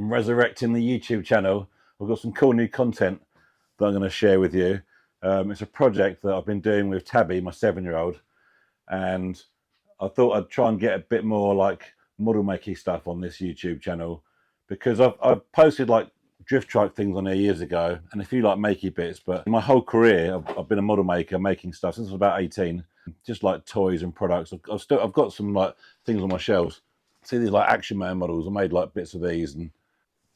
I'm resurrecting the YouTube channel. I've got some cool new content that I'm going to share with you. It's a project that I've been doing with Tabi, my 7-year-old, and I thought I'd try and get a bit more like model making stuff on this YouTube channel, because I've posted like drift trike things on there years ago and a few like makey bits, but my whole career I've been a model maker making stuff since I was about 18, just like toys and products. I've got some like things on my shelves. See these like Action Man models? I made like bits of these, and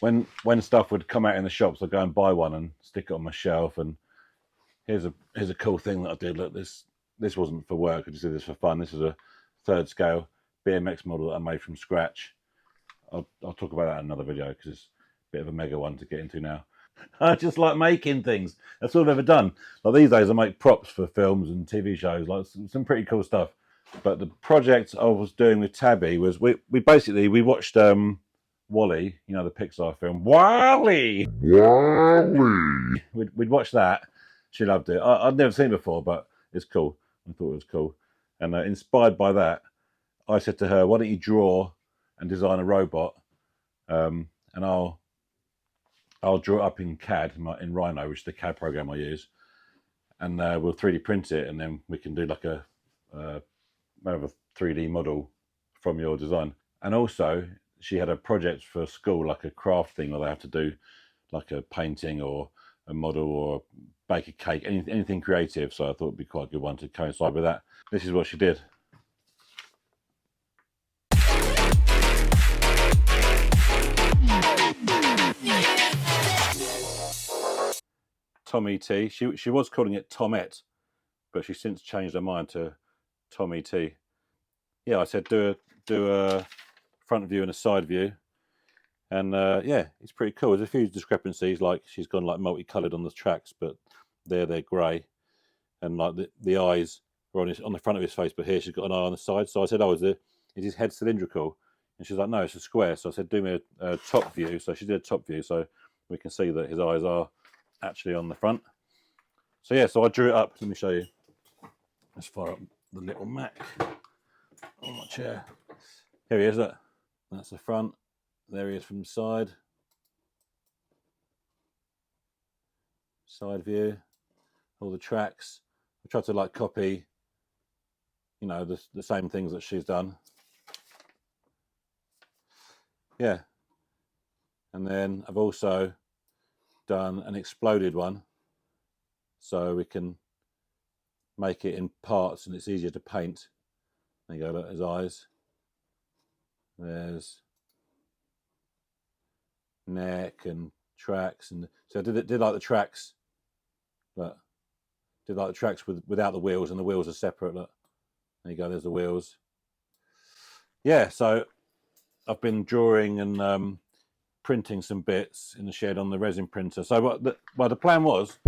when stuff would come out in the shops, I'd go and buy one and stick it on my shelf. And here's a cool thing that I did. Look, this wasn't for work. I just did this for fun. This is a 3rd scale BMX model that I made from scratch. I'll talk about that in another video because it's a bit of a mega one to get into now. I just like making things. That's all I've ever done. Like these days I make props for films and TV shows, like some pretty cool stuff. But the project I was doing with Tabi was we watched WALL-E, you know, the Pixar film. WALL-E! We'd watched that. She loved it. I'd never seen it before, but it's cool. I thought it was cool. And inspired by that, I said to her, why don't you draw and design a robot, and I'll draw it up in CAD, in Rhino, which is the CAD program I use, and we'll 3D print it, and then we can do like a 3D model from your design. And also, she had a project for school, like a craft thing where they have to do like a painting or a model or bake a cake, anything creative. So I thought it'd be quite a good one to coincide with that. This is what she did. Tommy T. She was calling it Tomette, but she's since changed her mind to Tommy T. Yeah, I said do a front view and a side view, and yeah, it's pretty cool. There's a few discrepancies, like she's gone like multicolored on the tracks, but they're grey, and like the eyes are on the front of his face, but here she's got an eye on the side. So I said, oh, is his head cylindrical? And she's like, no, it's a square. So I said, do me a top view. So she did a top view, so we can see that his eyes are actually on the front. So yeah, so I drew it up. Let me show you. Let's fire up the little Mac on my chair. Here he is. Look, that's the front. There he is from the side. Side view. All the tracks. I tried to like copy, you know, the same things that she's done. Yeah. And then I've also done an exploded one, so we can make it in parts and it's easier to paint. There you go, look, his eyes. There's neck and tracks, and so I did like the tracks. Look, did like the tracks without the wheels, and the wheels are separate. Look, there you go. There's the wheels. Yeah, so I've been drawing and printing some bits in the shed on the resin printer. So the plan was.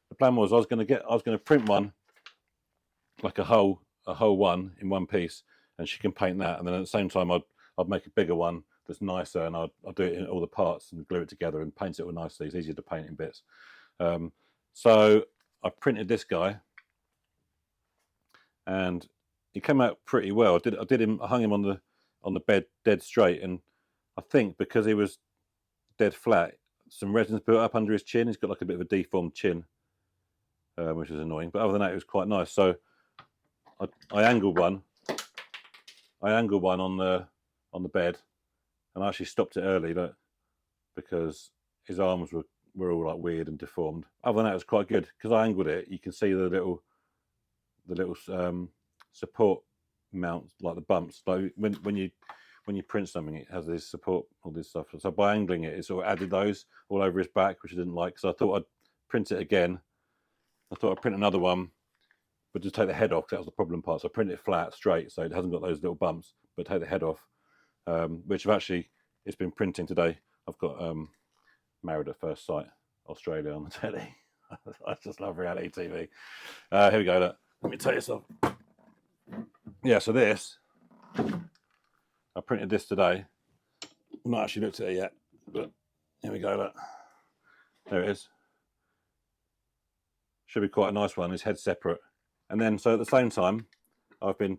The plan was I was going to print one, like a whole one in one piece, and she can paint that, and then at the same time I'd make a bigger one that's nicer, and I'll do it in all the parts and glue it together and paint it all nicely. It's easier to paint in bits. So I printed this guy, and he came out pretty well. I hung him on the bed dead straight, and I think because he was dead flat, some resin's built up under his chin. He's got like a bit of a deformed chin, which is annoying. But other than that, it was quite nice. So I angled one. On the bed, and I actually stopped it early, look, because his arms were all like weird and deformed. Other than that, it was quite good because I angled it. You can see the little support mounts, like the bumps. Like when you print something, it has this support, all this stuff. So by angling it, it sort of added those all over his back, which I didn't like. So I thought I'd print it again. I thought I'd print another one but just take the head off, that was the problem part. So I print it flat, straight, so it hasn't got those little bumps, but take the head off, which I've actually, it's been printing today. I've got Married at First Sight Australia on the telly. I just love reality TV. Here we go, look. Let me tell you something. Yeah, so this, I printed this today. I've not actually looked at it yet, but here we go, look. There it is. Should be quite a nice one. His head's separate. And then, so at the same time, I've been,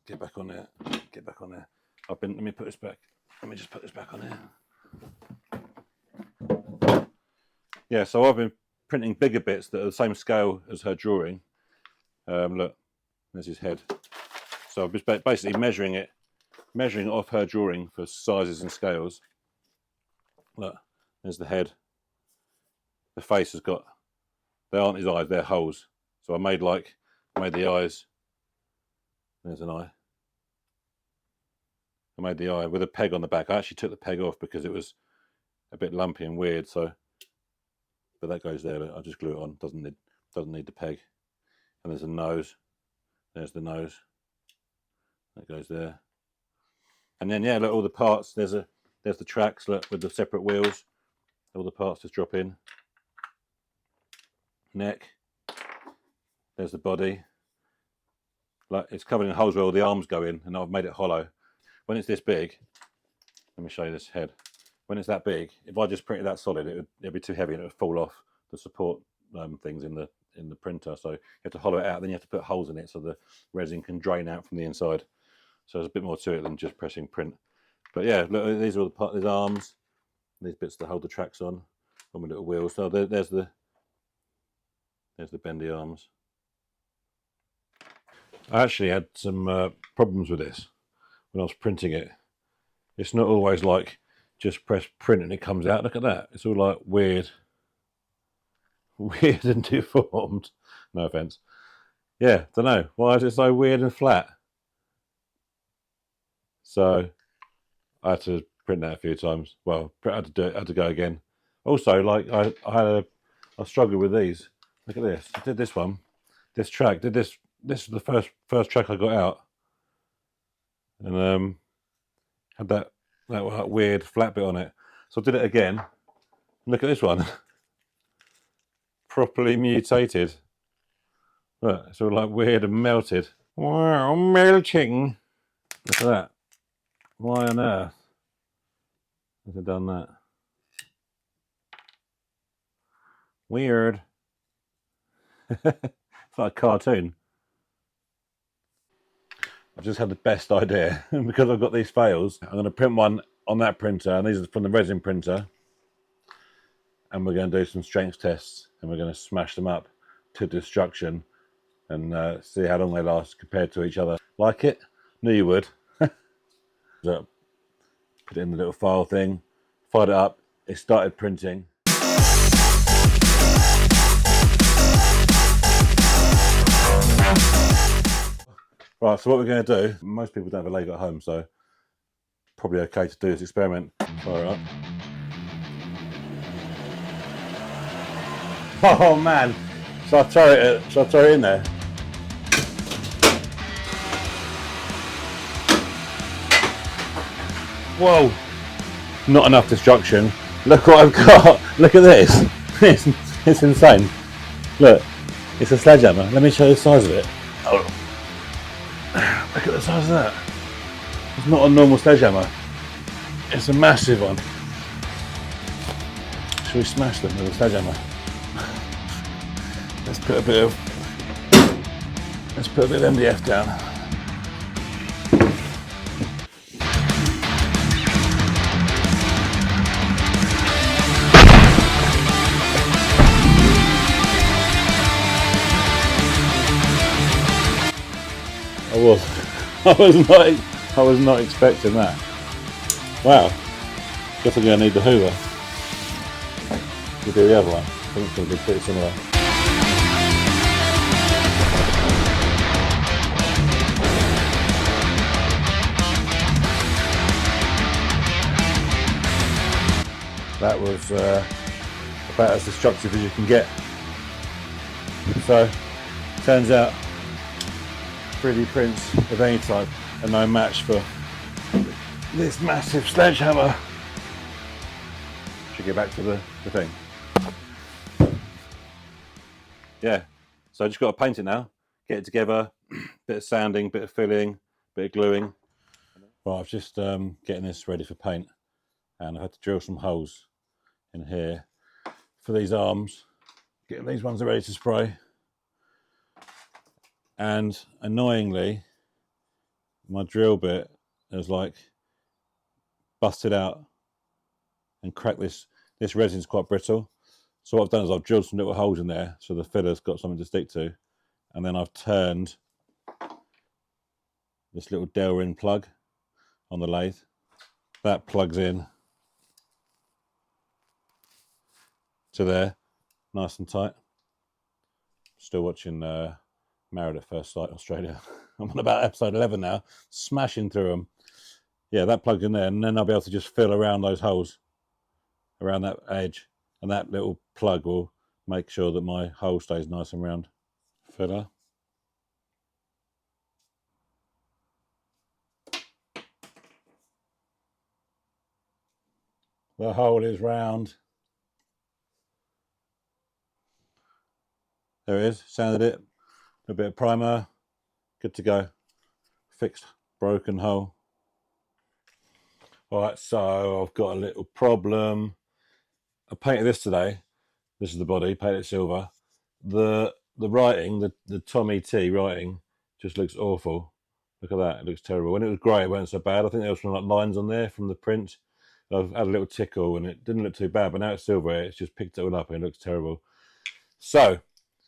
get back on there. Let me put this back. Let me just put this back on there. Yeah, so I've been printing bigger bits that are the same scale as her drawing. Look, there's his head. So I've just basically measuring it off her drawing for sizes and scales. Look, there's the head. The face has got, they aren't his eyes, they're holes. So I made the eyes. There's an eye. I made the eye with a peg on the back. I actually took the peg off because it was a bit lumpy and weird. So, but that goes there. I just glue it on. Doesn't need the peg. And there's a nose. There's the nose. That goes there. And then yeah, look, all the parts. There's the tracks. Look, with the separate wheels. All the parts just drop in. Neck. There's the body. Like it's covered in holes where all the arms go in, and I've made it hollow. When it's this big, let me show you this head. When it's that big, if I just printed that solid, it'd be too heavy and it would fall off the support things in the printer. So you have to hollow it out, then you have to put holes in it so the resin can drain out from the inside. So there's a bit more to it than just pressing print. But yeah, look, these are all the parts. There's arms, these bits to hold the tracks on my little wheels. So there's the bendy arms. I actually had some problems with this when I was printing it. It's not always like just press print and it comes out. Look at that. It's all like weird and deformed. No offense. Yeah, don't know. Why is it so weird and flat? So I had to print that a few times. Well, I had to do it. I had to go again. Also, like I struggled with these. Look at this. I did this one. This track. Did this. This is the first track I got out, and had that weird flat bit on it. So I did it again. Look at this one, properly mutated. Look, it's all like weird and melted. Wow, melting. Look at that. Why on earth has it done that? Weird. It's like a cartoon. I've just had the best idea because I've got these fails. I'm going to print one on that printer, and these are from the resin printer. And we're going to do some strength tests, and we're going to smash them up to destruction and see how long they last compared to each other. Like it? Knew you would. So, put it in the little file thing, fired it up. It started printing. Right, so what we're going to do, most people don't have a Lego at home, so probably okay to do this experiment. Fire it up. Oh man, shall I throw it in there? Whoa, not enough destruction. Look what I've got. Look at this. It's insane. Look, it's a sledgehammer. Let me show you the size of it. Oh. Look at the size of that. It's not a normal sledgehammer. It's a massive one. Should we smash them with a sledgehammer? Let's put a bit of MDF down. I was not expecting that. Wow. Guess I'm going to need the Hoover. We'll do the other one. I think it's going to be pretty similar. That was about as destructive as you can get. So Turns out 3D prints of any type are no match for this massive sledgehammer. Should get back to the thing. Yeah, so I just got to paint it now, get it together, bit of sanding, bit of filling, bit of gluing. Right, I've just getting this ready for paint, and I had to drill some holes in here for these arms, getting these ones ready to spray. And annoyingly, my drill bit has like busted out and cracked this. This resin's quite brittle. So what I've done is I've drilled some little holes in there so the filler's got something to stick to. And then I've turned this little Delrin plug on the lathe. That plugs in to there, nice and tight. Still watching Married at First Sight Australia. I'm on about episode 11 now, smashing through them. Yeah, that plugs in there, and then I'll be able to just fill around those holes, around that edge, and that little plug will make sure that my hole stays nice and round. Filler. The hole is round. There it is, sanded it, a bit of primer, good to go. Fixed broken hole. All right, so I've got a little problem. I painted this today. This is the body, painted silver. The writing, the Tommy T writing, just looks awful. Look at that, it looks terrible. When it was grey, it wasn't so bad. I think there was some like lines on there from the print. I've had a little tickle and it didn't look too bad, but now it's silver, it's just picked it all up and it looks terrible. So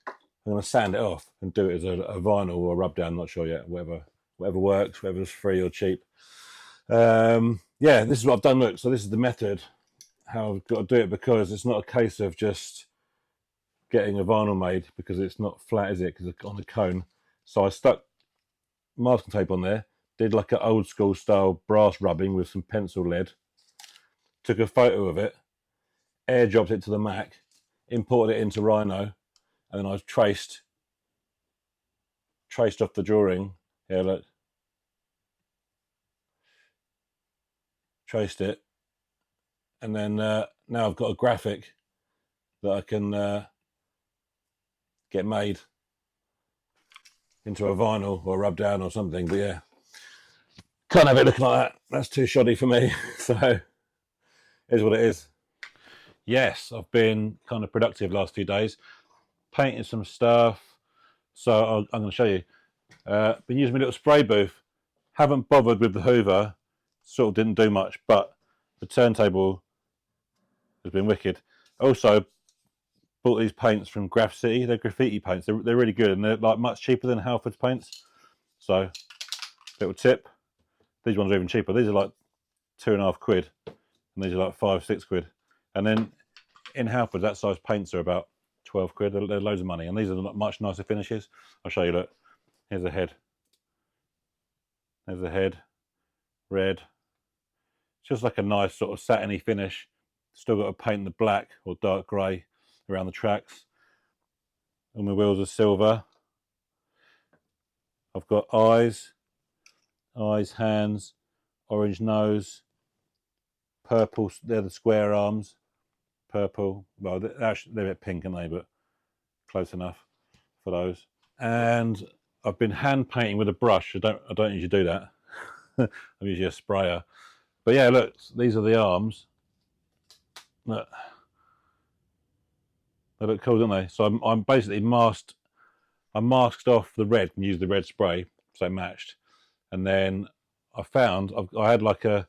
I'm going to sand it off and do it as a vinyl or a rub down, not sure yet, whatever works, whatever's free or cheap. Yeah, this is what I've done. Look, so this is the method, how I've got to do it, because it's not a case of just getting a vinyl made because it's not flat, is it? Because it's on the cone. So I stuck masking tape on there, did like an old school style brass rubbing with some pencil lead, took a photo of it, air dropped it to the Mac, imported it into Rhino, and then I traced off the drawing. Here, look. Traced it. And then now I've got a graphic that I can get made into a vinyl or a rub down or something. But yeah, can't have it looking like that. That's too shoddy for me. So it is what it is. Yes, I've been kind of productive last few days, painting some stuff. So I'm going to show you. Been using my little spray booth. Haven't bothered with the Hoover. Sort of didn't do much, but the turntable has been wicked. Also, bought these paints from Graph City. They're graffiti paints. They're really good, and they're like much cheaper than Halford's paints. So, little tip. These ones are even cheaper. These are like £2.50, and these are like £5-6. And then in Halford's, that size paints are about £12. They're loads of money, and these are much nicer finishes. I'll show you. Look, here's the head. There's the head, red. It's just like a nice sort of satiny finish. Still got to paint the black or dark grey around the tracks. And my wheels are silver. I've got eyes, hands, orange nose, purple. They're the square arms. Purple. Well, they're a bit pink, aren't they? But close enough for those. And I've been hand painting with a brush. I don't usually do that. I'm usually a sprayer. But yeah, look, these are the arms. Look. They look cool, don't they? So I'm basically masked off the red and used the red spray, so it matched. And then I had like a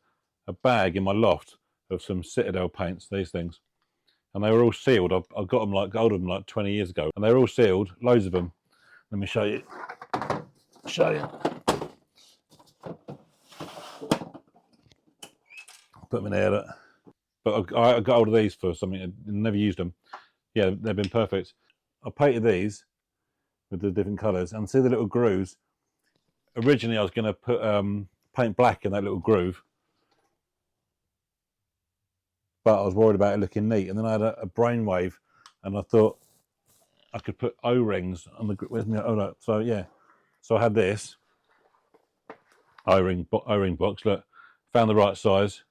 bag in my loft of some Citadel paints, these things. And they were all sealed. I got them like, got them like 20 years ago. And they were all sealed, loads of them. Let me show you. Put them in here. Look. But I got hold of these for something. I never used them. Yeah, they've been perfect. I painted these with the different colours, and see the little grooves. Originally, I was going to put paint black in that little groove, but I was worried about it looking neat. And then I had a brainwave, and I thought I could put O-rings on the, where's my, oh no, so yeah. So I had this O-ring box, look, found the right size,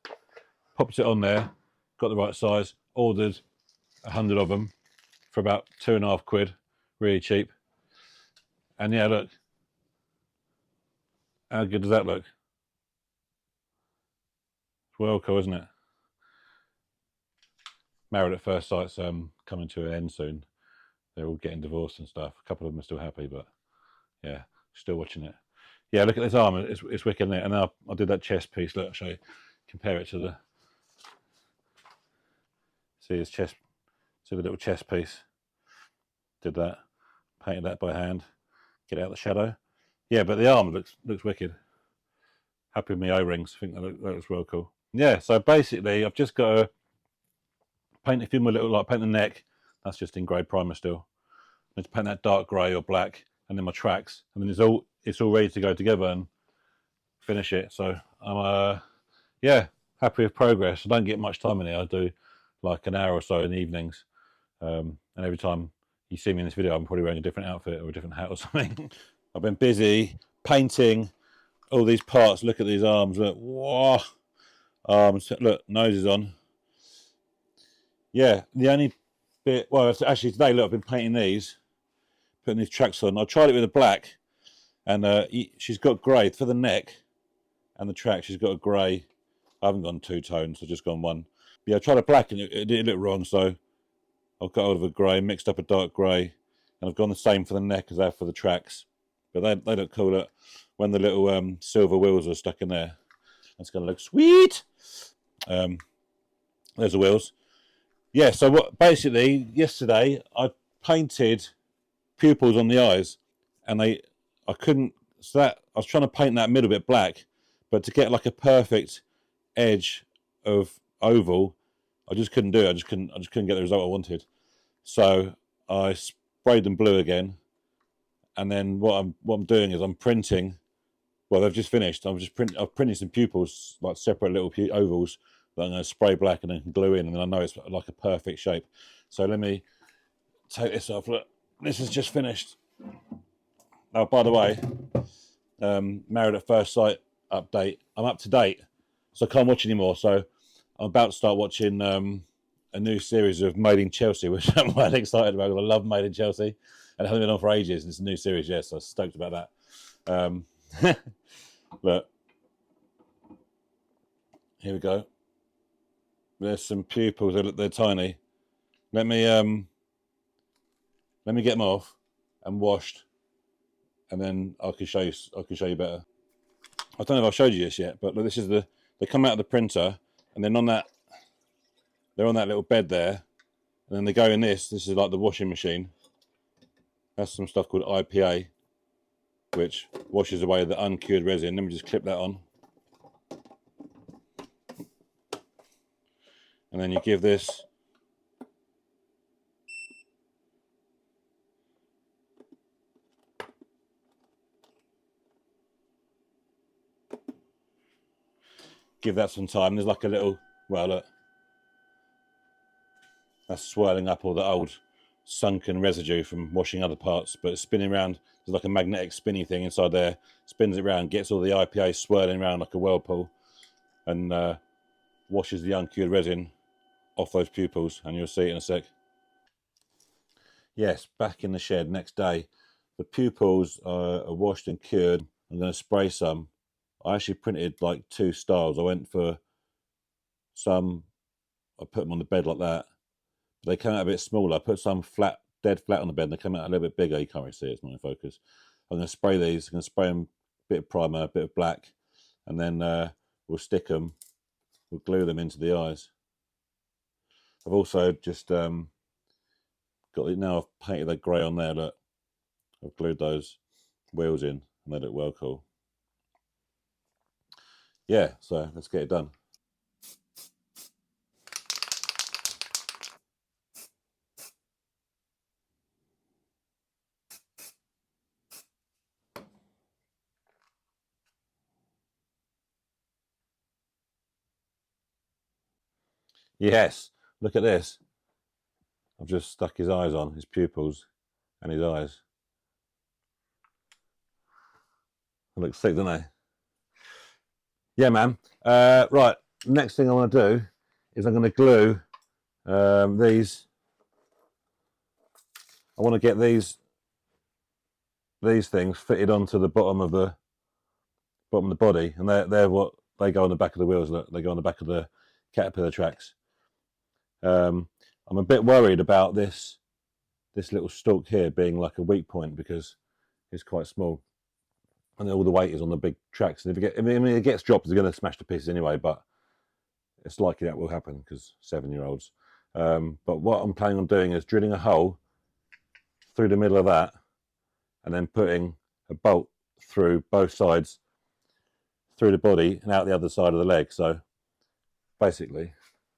popped it on there, got the right size, ordered 100 of them for about £2.50, really cheap. And yeah, look, how good does that look? It's well cool, isn't it? Married at First Sight's coming to an end soon. They're all getting divorced and stuff. A couple of them are still happy, but yeah, still watching it. Yeah, look at this arm. It's wicked, isn't it? And now I did that chest piece. Look, I'll show you. Compare it to the. See his chest. See the little chest piece. Did that. Painted that by hand. Get out the shadow. Yeah, but the arm looks wicked. Happy with my O-rings. I think that looks real cool. Yeah. So basically, I've just got to paint a few more little, like paint the neck. That's just in grey primer still. I need to paint that dark grey or black, and then my tracks, and then it's all ready to go together and finish it. So I'm yeah, happy with progress. I don't get much time in it. I do like an hour or so in the evenings, and every time you see me in this video, I'm probably wearing a different outfit or a different hat or something. I've been busy painting all these parts. Look at these arms. Look, whoa, arms. Look, nose is on. Yeah, the only bit. Well, actually today, look, I've been painting these, putting these tracks on. I tried it with a black, and she's got grey for the neck and the track. She's got a grey. I haven't gone two tones. I've just gone one. Yeah, I tried a black and it looked wrong, so I've got hold of a grey, mixed up a dark grey, and I've gone the same for the neck as I have for the tracks. But they look cool. Look, when the little silver wheels are stuck in there, that's going to look sweet. There's the wheels. Yeah, so what? Basically, yesterday I painted pupils on the eyes, and I couldn't. So that I was trying to paint that middle bit black, but to get like a perfect edge of oval, I just couldn't do it. I just couldn't get the result I wanted. So I sprayed them blue again, and then what I'm doing is I'm printing. Well, they've just finished. I've printed some pupils, like separate little ovals that I'm going to spray black and then glue in, and then I know it's like a perfect shape. So let me take this off. Look, this is just finished. Oh, by the way, Married at First Sight update. I'm up to date, so I can't watch anymore. So I'm about to start watching a new series of Made in Chelsea, which I'm quite excited about because I love Made in Chelsea, and it hasn't been on for ages. It's a new series, yes, so I'm stoked about that. Look, here we go. There's some pupils. They're tiny. Let me get them off and washed, and then I can show you better. I don't know if I've showed you this yet, but look, this is they come out of the printer, and then they're on that little bed there, and then they go in this. This is like the washing machine. That's some stuff called IPA, which washes away the uncured resin. Let me just clip that on. And then you give this some time. There's like a little, well, look, that's swirling up all the old sunken residue from washing other parts, but it's spinning around. There's like a magnetic spinny thing inside there, spins it around, gets all the IPA swirling around like a whirlpool, and washes the uncured resin off those pupils, and you'll see it in a sec. Yes, back in the shed next day. The pupils are washed and cured. I'm going to spray some. I actually printed like two styles. I went for some, I put them on the bed like that. But they came out a bit smaller. I put some dead flat on the bed, and they came out a little bit bigger. You can't really see it, it's not in focus. I'm going to spray these. I'm going to spray them a bit of primer, a bit of black, and then we'll stick them, we'll glue them into the eyes. I've also just now I've painted that grey on there. Look, I've glued those wheels in, and they look well cool. Yeah, so let's get it done. Yes, look at this. I've just stuck his eyes on, his pupils. and his eyes. They look sick, don't they? Yeah, man. Right, next thing I want to do is I'm going to glue these. I want to get these things fitted onto the bottom of the body, and they're what they go on the back of the wheels. Look, they go on the back of the Caterpillar tracks. I'm a bit worried about this little stalk here being like a weak point because it's quite small, and all the weight is on the big tracks. And if it gets dropped, it's going to smash to pieces anyway. But it's likely that will happen because 7-year-olds. But what I'm planning on doing is drilling a hole through the middle of that, and then putting a bolt through both sides, through the body and out the other side of the leg. So basically,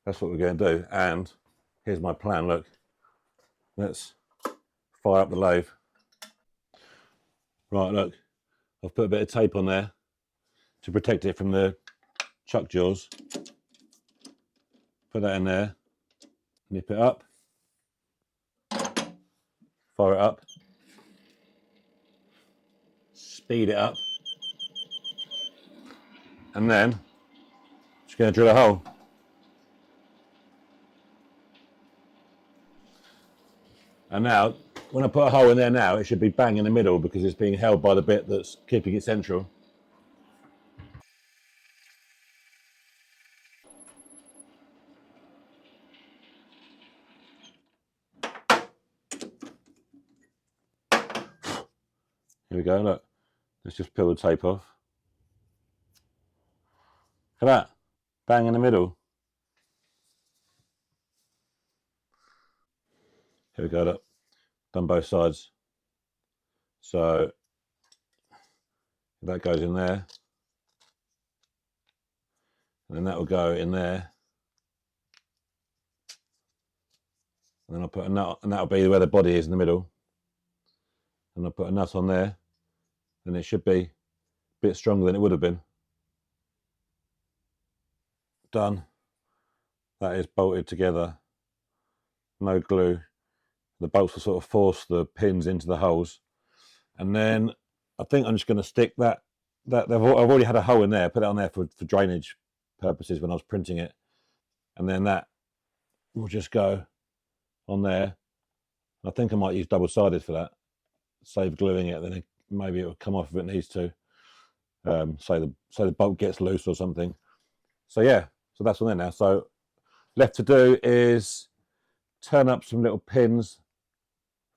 that's what we're going to do. And here's my plan. Look, let's fire up the lathe. Right, look, I've put a bit of tape on there to protect it from the chuck jaws. Put that in there, nip it up, fire it up, speed it up, and then just going to drill a hole. And now, when I put a hole in there now, it should be bang in the middle because it's being held by the bit that's keeping it central. Here we go, look. Let's just peel the tape off. Look at that, bang in the middle. Here we go, look. Done both sides. So that goes in there. And then that will go in there. And then I'll put a nut, and that'll be where the body is in the middle. And I'll put a nut on there. And it should be a bit stronger than it would have been. Done. That is bolted together. No glue. The bolts will sort of force the pins into the holes. And then I think I'm just going to stick that I've already had a hole in there, put it on there for drainage purposes when I was printing it. And then that will just go on there. I think I might use double-sided for that. Save gluing it, then maybe it will come off if it needs to. Say the bolt gets loose or something. So yeah, so that's on there now. So left to do is turn up some little pins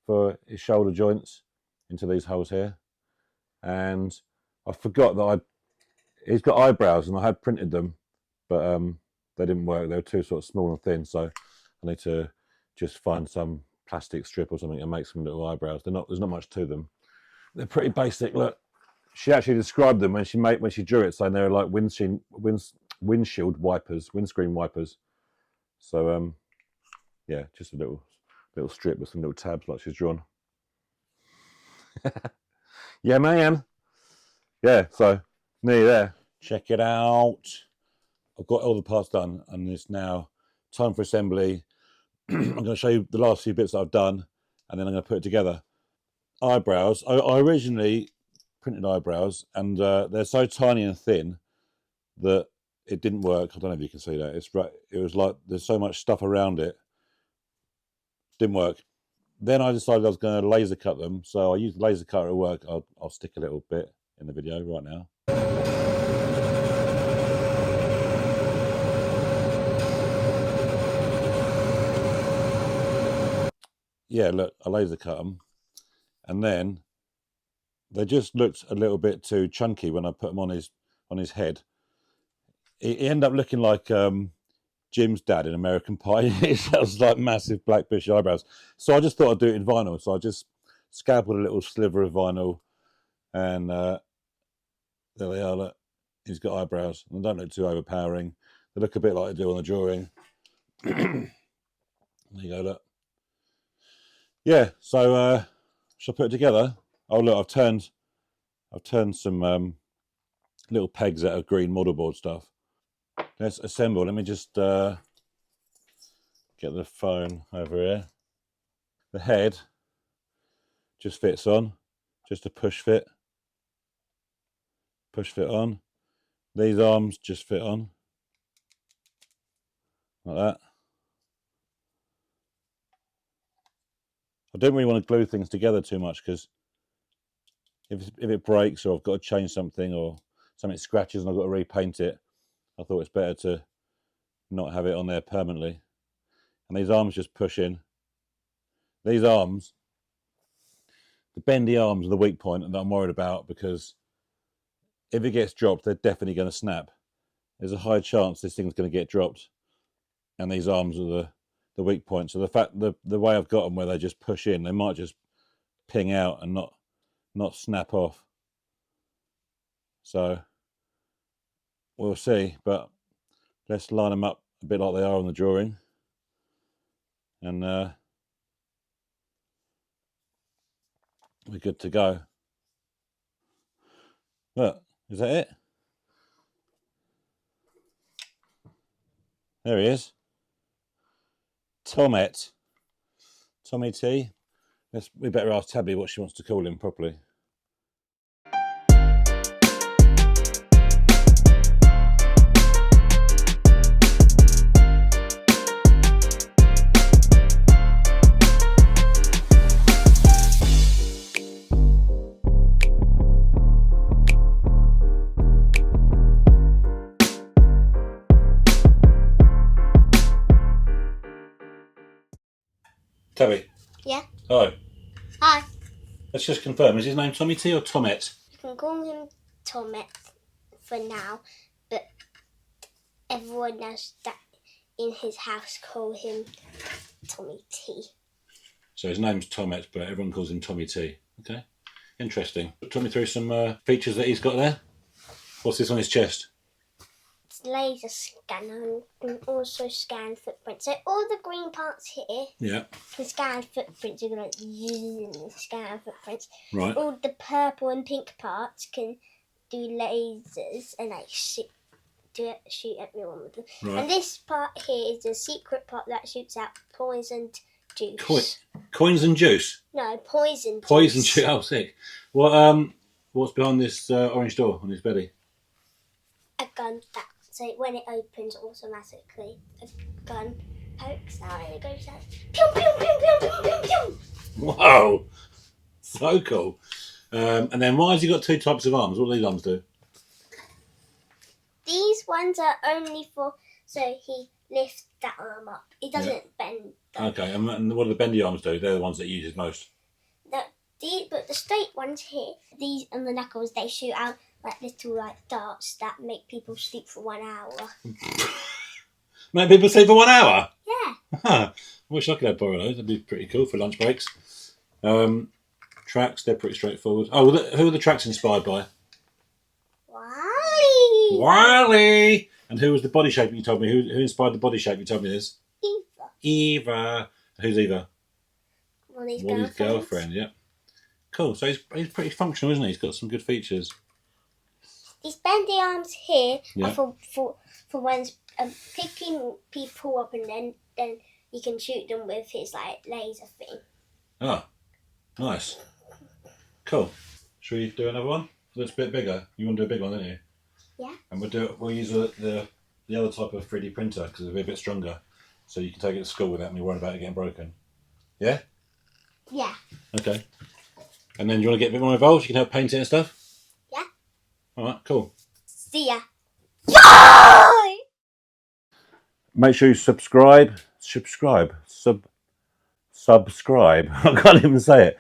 for his shoulder joints into these holes here. And I forgot that he's got eyebrows, and I had printed them, but they didn't work. They were too sort of small and thin, so I need to just find some plastic strip or something and make some little eyebrows. There's not much to them. They're pretty basic. Look, she actually described them when she drew it, saying they were like windshield wipers, windscreen wipers. So yeah, just a little strip with some little tabs like she's drawn. Yeah, man. Yeah, so nearly there. Check it out. I've got all the parts done, and it's now time for assembly. I'm going to show you the last few bits that I've done, and then I'm going to put it together. Eyebrows. I originally printed eyebrows, and they're so tiny and thin that it didn't work. I don't know if you can see that. It was like there's so much stuff around it. Didn't work. Then I decided I was going to laser cut them, so I used the laser cutter at work. I'll stick a little bit in the video right now. Yeah, look, I laser cut them, and then they just looked a little bit too chunky when I put them on his head. He ended up looking like Jim's dad in American Pie. He has like massive black bushy eyebrows. So I just thought I'd do it in vinyl. So I just scalpeled a little sliver of vinyl, and there they are. Look, he's got eyebrows, and they don't look too overpowering. They look a bit like they do on the drawing. There you go. Look. Yeah. So shall I put it together? Oh look, I've turned some little pegs out of green model board stuff. Let's assemble. Let me just get the phone over here. The head just fits on, just a push fit on. These arms just fit on like that. I don't really want to glue things together too much because if it breaks or I've got to change something or something scratches and I've got to repaint it, I thought it's better to not have it on there permanently. And these arms just push in. These arms, the bendy arms are the weak point that I'm worried about, because if it gets dropped, they're definitely going to snap. There's a high chance this thing's going to get dropped, and these arms are the weak point. So the way I've got them, where they just push in, they might just ping out and not snap off. So we'll see, but let's line them up a bit like they are on the drawing, and we're good to go. Look, is that it? There he is. Tommy T. We better ask Tabi what she wants to call him properly. Tabi. Yeah. Hi. Hi. Let's just confirm, is his name Tommy T or Tommet? You can call him Tommet for now, but everyone else that in his house call him Tommy T. So his name's Tommet, but everyone calls him Tommy T. Okay, interesting. Talk me through some features that he's got there. What's this on his chest? It's laser scanner and also scan footprints. So all the green parts here can scan footprints. You're going to scan footprints. Right. All the purple and pink parts can do lasers and shoot everyone with them. Right. And this part here is the secret part that shoots out poisoned juice. Coins and juice? No, poison juice. Oh, sick. What's behind this orange door on his belly? A gun that, so when it opens automatically, a gun pokes out and it goes out. Pew, pew, pew, pew, pew, pew, pew. Wow. So cool. And then why has he got two types of arms? What do these arms do? These ones are only for, so he lifts that arm up. He doesn't bend them. Okay, and what do the bendy arms do? They're the ones that he uses most. But the straight ones here, these and the knuckles, they shoot out like little darts that make people sleep for 1 hour. Make people sleep for 1 hour? Yeah. I wish I could have borrow those. That'd be pretty cool for lunch breaks. Tracks, they're pretty straightforward. Oh, who are the tracks inspired by? Wally! And who was the body shape you told me? Who inspired the body shape you told me this? Eva. Who's Eva? Wally's girlfriend, yeah. Cool, so he's pretty functional, isn't he? He's got some good features. These bendy arms here are for when picking people up, and then you can shoot them with his laser thing. Oh, nice. Cool. Should we do another one? That's a bit bigger. You want to do a big one, don't you? Yeah. And we'll use the other type of 3D printer because it'll be a bit stronger, so you can take it to school without me worrying about it getting broken. Yeah. Yeah. Okay. And then do you want to get a bit more involved? You can help paint it and stuff? Yeah. Alright, cool. See ya. Bye! Make sure you subscribe. I can't even say it.